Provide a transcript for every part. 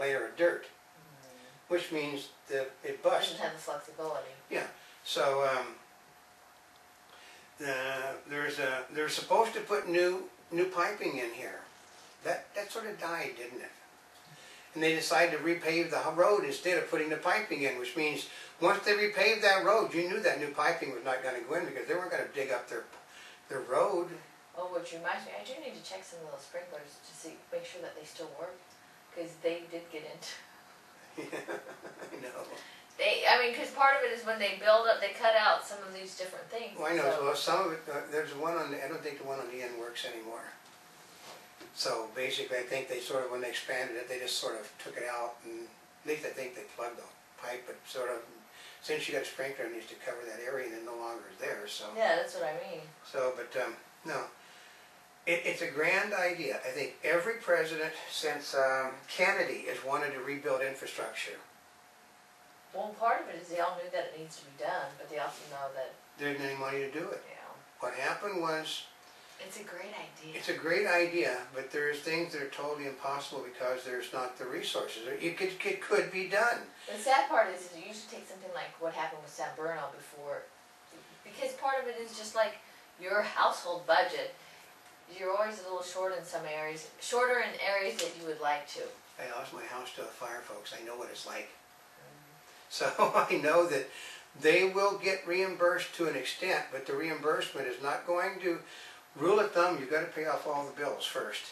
layer of dirt, which means that it It busts. doesn't have the flexibility. Yeah, so they're supposed to put new piping in here. That sort of died, didn't it? And they decided to repave the road instead of putting the piping in, which means once they repaved that road, you knew that new piping was not going to go in because they weren't going to dig up their road. Oh, which reminds me, I do need to check some of those sprinklers to see, make sure that they still work, because they did get into. Yeah, I know. I mean, because part of it is when they build up, they cut out some of these different things. Well, I know. So. Well, some of it. There's one on. I don't think the one on the end works anymore. So basically, I think they sort of, when they expanded it, they just sort of took it out, and at least I think they plugged the pipe, but sort of, since you got a sprinkler, it needs to cover that area, and it no longer is there. So. Yeah, that's what I mean. So, but no, it's a grand idea. I think every president since Kennedy has wanted to rebuild infrastructure. Well, part of it is they all knew that it needs to be done, but they also know that. There isn't any money to do it. You know. What happened was. It's a great idea. It's a great idea, but there's things that are totally impossible because there's not the resources. It could be done. The sad part is you usually take something like what happened with San Bruno before, because part of it is just like your household budget. You're always a little short in some areas, shorter in areas that you would like to. I lost my house to a fire, folks. I know what it's like. So I know that they will get reimbursed to an extent, but the reimbursement is not going to. Rule of thumb, you've got to pay off all the bills first.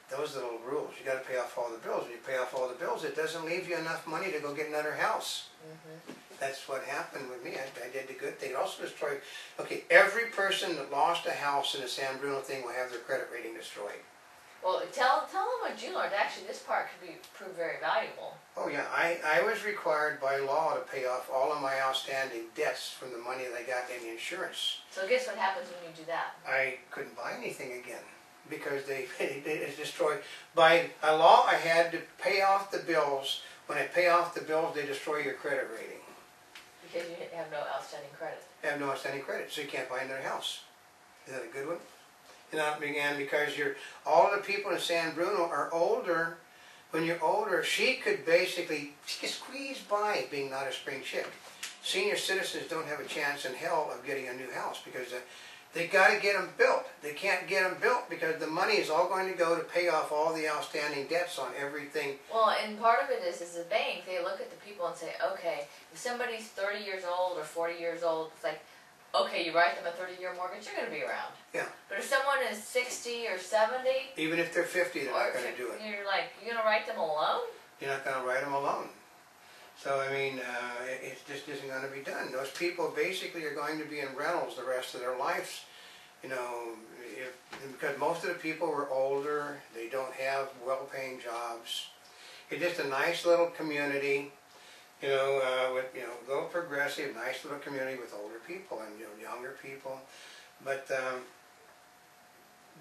Those are the little rules. You've got to pay off all the bills. When you pay off all the bills, it doesn't leave you enough money to go get another house. That's what happened with me. I did the good thing. It also destroyed, okay, every person that lost a house in the San Bruno thing will have their credit rating destroyed. Well, tell them what you learned. Actually, this part could prove very valuable. Oh yeah, I was required by law to pay off all of my outstanding debts from the money that I got in the insurance. So guess what happens when you do that? I couldn't buy anything again because it's destroyed. By law, I had to pay off the bills. When I pay off the bills, they destroy your credit rating. Because you have no outstanding credit. I have no outstanding credit, so you can't buy another house. Is that a good one? You know, again, because all of the people in San Bruno are older. When you're older, she could squeeze by being not a spring chick. Senior citizens don't have a chance in hell of getting a new house because they got to get them built. They can't get them built because the money is all going to go to pay off all the outstanding debts on everything. Well, and part of it is a bank, they look at the people and say, okay, if somebody's 30 years old or 40 years old, it's like, okay, you write them a 30-year mortgage, you're going to be around. Yeah. But if someone is 60 or 70... Even if they're 50, they're not going to do it. You're like, you're going to write them a loan? You're not going to write them a loan. So, I mean, it just isn't going to be done. Those people basically are going to be in rentals the rest of their lives. You know, because most of the people were older, they don't have well-paying jobs. It's just a nice little community. You know, with a little progressive, nice little community with older people and younger people, but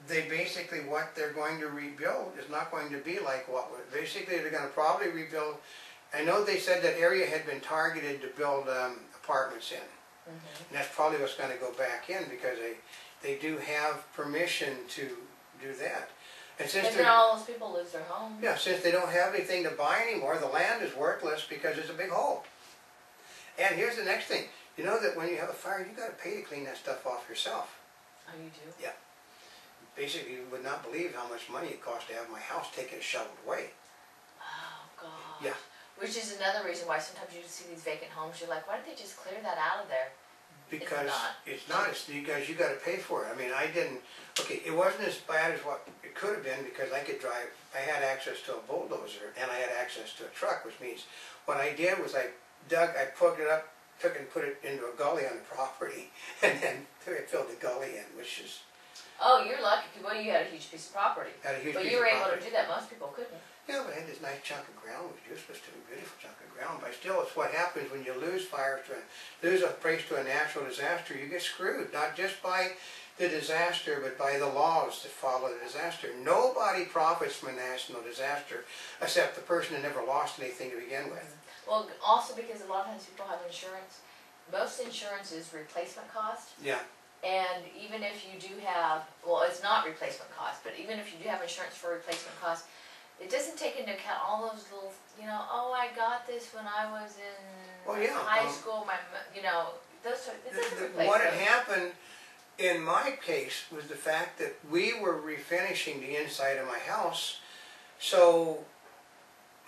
they basically what they're going to rebuild is not going to be like basically they're going to probably rebuild. I know they said that area had been targeted to build apartments in, and that's probably what's going to go back in because they do have permission to do that. And since then all those people lose their home. Yeah, since they don't have anything to buy anymore, the land is worthless because it's a big hole. And here's the next thing. You know that when you have a fire, you got to pay to clean that stuff off yourself. Oh, you do? Yeah. Basically, you would not believe how much money it costs to have my house taken and shoveled away. Oh, God. Yeah. Which is another reason why sometimes you see these vacant homes, you're like, why didn't they just clear that out of there? Because it's not. It's because you got to pay for it. I mean, I didn't. Okay, it wasn't as bad as what it could have been because I could drive. I had access to a bulldozer and I had access to a truck, which means what I did was I plugged it up, took and put it into a gully on the property, and then I filled the gully in, which is. Oh, you're lucky. Well, you had a huge piece of property. Had a huge but piece you were of able to property. do that. Most people couldn't. Yeah, but I had this nice chunk of ground, which was useless to me, beautiful chunk of ground. But still, it's what happens when you lose lose a place to a natural disaster. You get screwed, not just by the disaster, but by the laws that follow the disaster. Nobody profits from a national disaster except the person who never lost anything to begin with. Well, also because a lot of times people have insurance. Most insurance is replacement cost. Yeah. And even if you do have, well, it's not replacement cost, but even if you do have insurance for replacement cost, it doesn't take into account all those little, you know, oh, I got this when I was in Well, yeah, high school, you know, those sort, it doesn't replace what had those. happened in my case was the fact that we were refinishing the inside of my house, so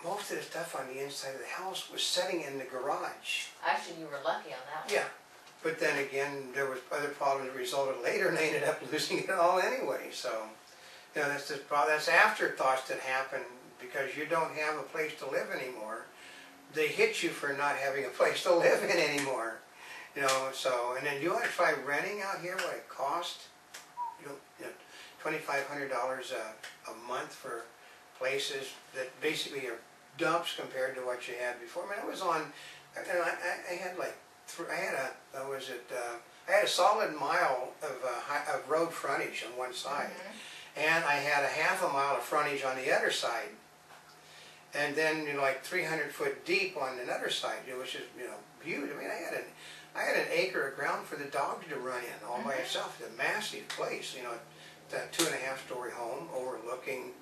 most of the stuff on the inside of the house was sitting in the garage. Actually, you were lucky on that one. Yeah, but then again, there was other problems that resulted later, and I ended up losing it all anyway. So, you know, that's afterthoughts that happen because you don't have a place to live anymore. They hit you for not having a place to live in anymore. You know, so, and then you want to try renting out here, what it costs, you know, $2,500 a month for places that basically are dumps compared to what you had before. I mean, I was on, I had like, I had a solid mile of road frontage on one side, and I had a half a mile of frontage on the other side, and then, you know, like 300 foot deep on another side, which is, you know, huge. I mean, I had an acre of ground for the dogs to run in all by itself. It's a massive place, you know, that 2.5-story home overlooking,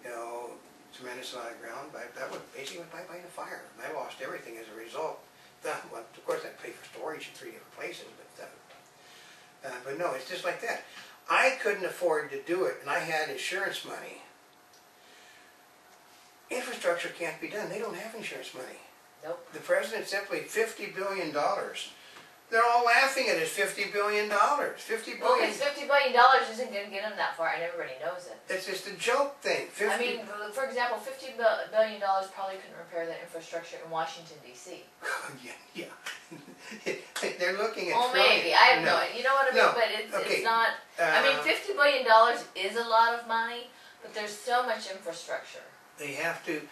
you know, tremendous amount of ground. But that was basically by the fire. And I lost everything as a result. Well, of course, I paid for storage in 3 different places, but no, it's just like that. I couldn't afford to do it, and I had insurance money. Infrastructure can't be done. They don't have insurance money. Nope. The president simply $50 billion. They're all laughing at his $50 billion. $50 Well, billion. because $50 billion isn't going to get them that far, and everybody knows it. It's just a joke thing. I mean, for example, $50 billion probably couldn't repair the infrastructure in Washington, D.C. yeah. They're looking at. Well, maybe. I have no idea. You know what I mean? No. But Okay. it's not. I mean, $50 billion is a lot of money, but there's so much infrastructure. They have to.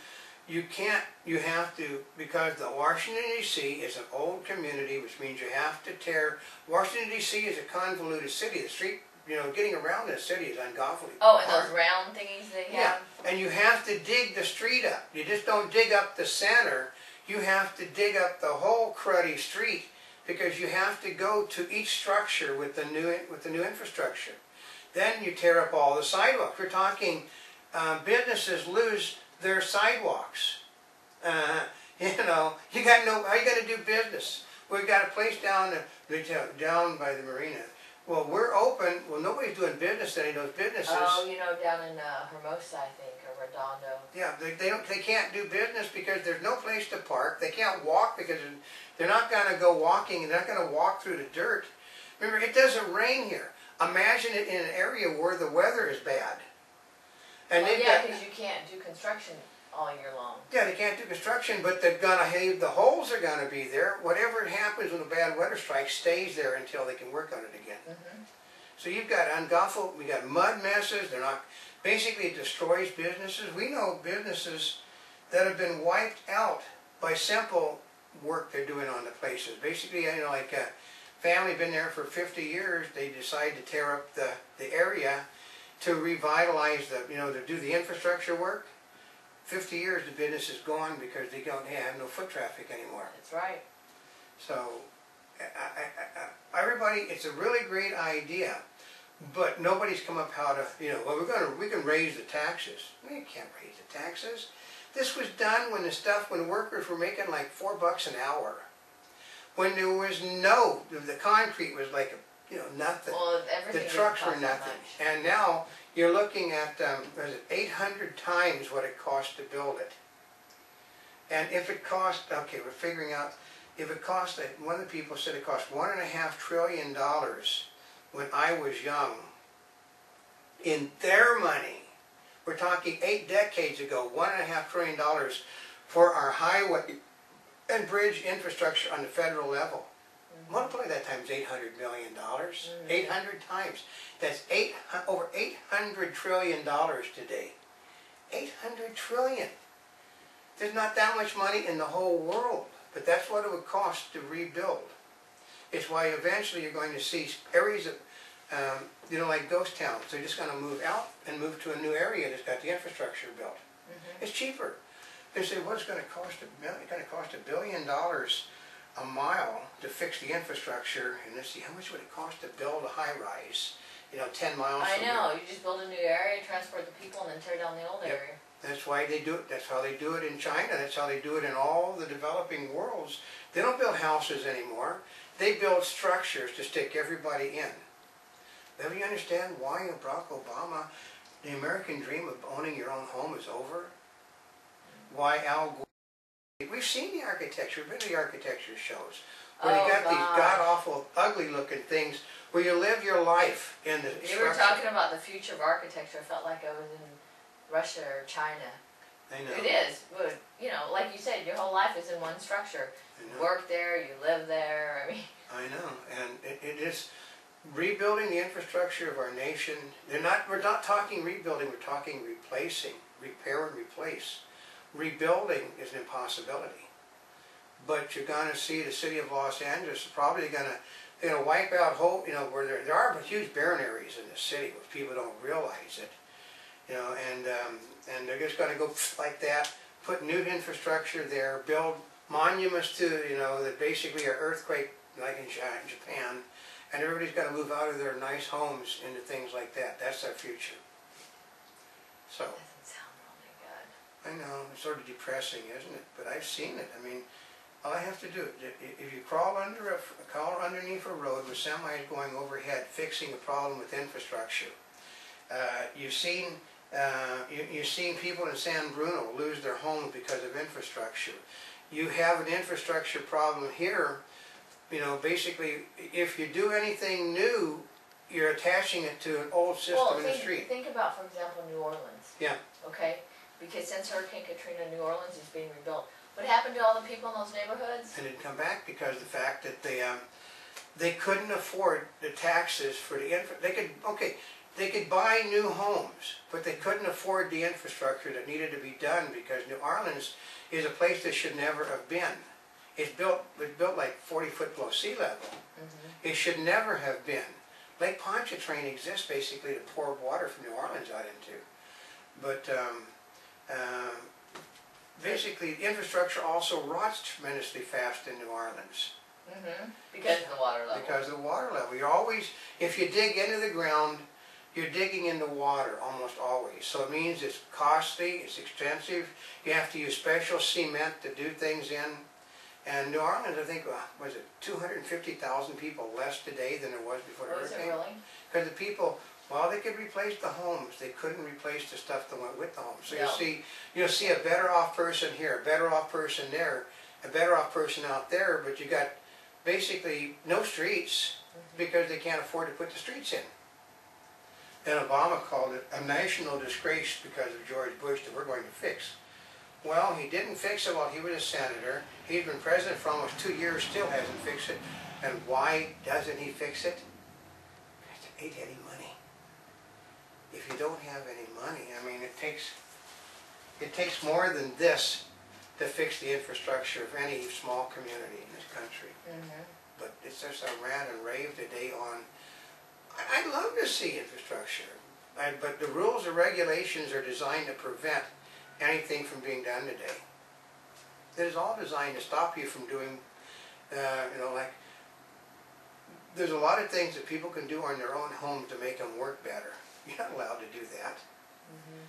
You can't, you have to, because the Washington D.C. is an old community, which means you have to tear, Washington D.C. is a convoluted city. The street, you know, getting around the city is ungodly. Oh, and those round thingies they Yeah, have? and you have to dig the street up. You just don't dig up the center. You have to dig up the whole cruddy street because you have to go to each structure with the new infrastructure. Then you tear up all the sidewalks. We're talking businesses lose their sidewalks. You know, you got no. How you going to do business? We've got a place down by the marina. Well, we're open. Well, nobody's doing business at any of those businesses. Oh, you know, down in Hermosa, I think, or Redondo. Yeah, they can't do business because there's no place to park. They can't walk because they're not going to go walking. They're not going to walk through the dirt. Remember, it doesn't rain here. Imagine it in an area where the weather is bad. And well, yeah, because you can't do construction all year long. Yeah, they can't do construction, but they're gonna have, the holes are gonna be there. Whatever happens when a bad weather strike stays there until they can work on it again. So you've got ungoffle, we got mud messes. They're not, basically it destroys businesses. We know businesses that have been wiped out by simple work they're doing on the places. Basically, you know, like a family been there for 50 years, they decide to tear up the area to revitalize the, you know, to do the infrastructure work. 50 years the business is gone because they don't have no foot traffic anymore. That's right. So, everybody, it's a really great idea, but nobody's come up how to, you know, well, we can raise the taxes. No, you can't raise the taxes. This was done when the workers were making like $4 an hour. When there was the concrete was like, you know, nothing. Well, everything the trucks were didn't cost nothing. that much. And now you're looking at, what is it, 800 times what it cost to build it. And if it cost, okay, we're figuring out, if it cost, one of the people said it cost $1.5 trillion when I was young. In their money, we're talking 8 decades ago, $1.5 trillion for our highway and bridge infrastructure on the federal level. Multiply that times $800 million. 800 times. That's over $800 trillion today. 800 trillion. There's not that much money in the whole world, but that's what it would cost to rebuild. It's why eventually you're going to see areas of, you know, like ghost towns. They're just going to move out and move to a new area that's got the infrastructure built. It's cheaper. They say, what's going to cost? It's going to cost $1 billion a mile to fix the infrastructure, and let's see, how much would it cost to build a high-rise, you know, 10 miles I from know, here? you just build a new area, transport the people, and then tear down the old area. That's why they do it. That's how they do it in China. That's how they do it in all the developing worlds. They don't build houses anymore. They build structures to stick everybody in. Now, you understand why Barack Obama, the American dream of owning your own home is over? Why Al Gore? We've seen the architecture. We've been to the architecture shows where they got these god-awful, ugly-looking things where you live your life in the structure. You were talking about the future of architecture. I felt like I was in Russia or China. I know. It is, but you know, like you said, your whole life is in one structure. You work there, you live there. I mean. I know, and it is rebuilding the infrastructure of our nation. We're not talking rebuilding. We're talking replacing, repair and replace. Rebuilding is an impossibility, but you're going to see the city of Los Angeles is probably going to wipe out whole. You know, where there are huge barren areas in the city, which people don't realize it. You know, and they're just going to go like that, put new infrastructure there, build monuments to, that basically are earthquake, like in Japan, and everybody's got to move out of their nice homes into things like that. That's our future. So. Doesn't sound really good. I know, it's sort of depressing, isn't it? But I've seen it. I mean, all I have to do, if you crawl underneath a road with semis going overhead, fixing a problem with infrastructure, you've seen people in San Bruno lose their homes because of infrastructure. You have an infrastructure problem here. Basically, if you do anything new, you're attaching it to an old system in the street. Think about, for example, New Orleans. Yeah. Okay? Because since Hurricane Katrina, New Orleans is being rebuilt. What happened to all the people in those neighborhoods? And it come back because of the fact that they couldn't afford the taxes for the they could buy new homes, but they couldn't afford the infrastructure that needed to be done because New Orleans is a place that should never have been. It's built like 40 foot below sea level. Mm-hmm. It should never have been. Lake Pontchartrain exists basically to pour water from New Orleans out into. But basically, the infrastructure also rots tremendously fast in New Orleans. Mm-hmm. Because of the water level. Because of the water level. You're always, if you dig into the ground, you're digging into water almost always. So it means it's costly, it's expensive. You have to use special cement to do things in. And New Orleans, I think, was it 250,000 people less today than there was before the hurricane? Was it really? Because the people, while they could replace the homes, they couldn't replace the stuff that went with the homes. So you'll see a better off person here, a better off person there, a better off person out there, but you got basically no streets because they can't afford to put the streets in. And Obama called it a national disgrace because of George Bush that we're going to fix. Well, he didn't fix it while he was a senator. He's been president for almost 2 years, still hasn't fixed it. And why doesn't he fix it? Because there ain't any money. If you don't have any money, I mean, it takes more than this to fix the infrastructure of any small community in this country. Mm-hmm. But it's just a rant and rave today on, I'd love to see infrastructure, but the rules and regulations are designed to prevent anything from being done today. It is all designed to stop you from doing, like, there's a lot of things that people can do on their own home to make them work better. You're not allowed to do that. Mm-hmm.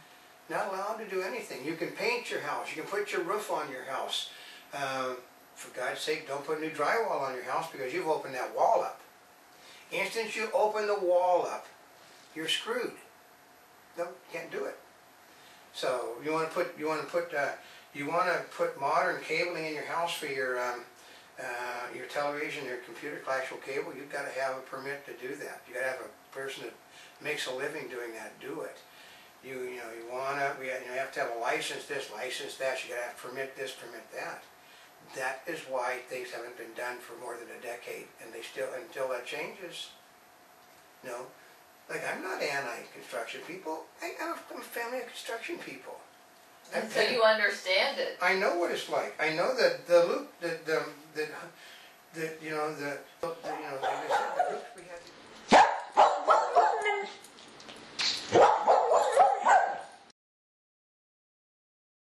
Not allowed to do anything. You can paint your house. You can put your roof on your house. For God's sake, don't put new drywall on your house because you've opened that wall up. Instant you open the wall up, you're screwed. No, you can't do it. So you want to put modern cabling in your house for your television, your computer, coaxial cable. You've got to have a permit to do that. You got to have a person that makes a living doing that do it. You have to have a license this, license that. You got to have permit this, permit that. That is why things haven't been done for more than a decade, and they still, until that changes. Like, I'm not anti-construction people. I'm a family of construction people. And so you understand it. I know what it's like. I know that the